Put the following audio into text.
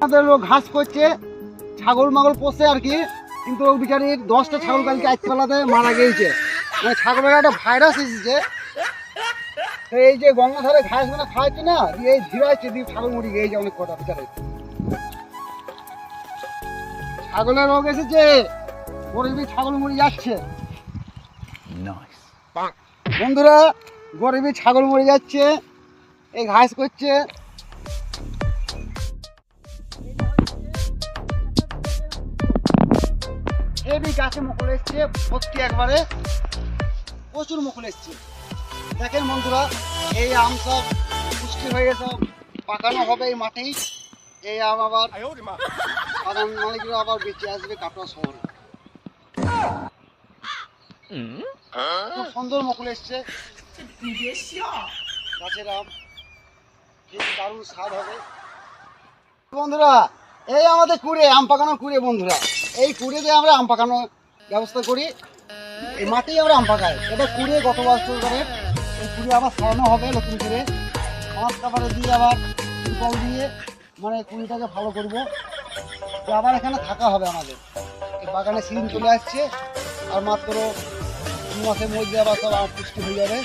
আমাদের লোক ঘাস করছে, ছাগল মাগল পোষে আর কি, কিন্তু ওই বিচারির 10টা ছাগল কালকে আজকালাতে মারা গিয়েছে। মানে ছাগলের একটা ভাইরাস এসেছে। তো এই যে গঙ্গাধারে ঘাস মানে খাওয়াচ্ছে না, দিয়ে এই ঝিরাচ্ছে, দিয়ে ছাগল মরি গিয়েছে অনেক কটা বিচারে। ছাগলের রোগ এসেছে, গরিবি ছাগল মরে যাচ্ছে। বন্ধুরা, গরিবি ছাগল মরে যাচ্ছে, এই ঘাস করছে। হেবি গাছে মুকুল এসছে, ভর্তি একবারে প্রচুর মুকুল এসছে। দেখেন বন্ধুরা, এই আম সব পুষ্টি হয়ে সব পাকানো হবে এই মাঠেই। এই আম আবার বাগান মালিকরা আবার বেঁচে আসবে কাটোয়া শহরে। খুব সুন্দর মুকুল এসছে গাছের আম, দারুণ স্বাদ হবে। বন্ধুরা, এই আমাদের কুড়ে আম পাকানো কুড়ে। বন্ধুরা, এই কুড়ে দিয়ে আমরা আম পাকানোর ব্যবস্থা করি। এই মাঠেই আমরা আম পাকাই। এটা কুড়ে গত বছর করে, এই কুড়ে আবার সারানো হবে নতুন করে, মাছ কাপড়ে দিয়ে আবার জল দিয়ে মানে কুড়িটাকে ভালো করবো। আবার এখানে থাকা হবে আমাদের। এই বাগানে সিজন চলে আসছে, আর মাত্র 2 মাসের মধ্যে আবার সব আম পুষ্টি হয়ে যাবে।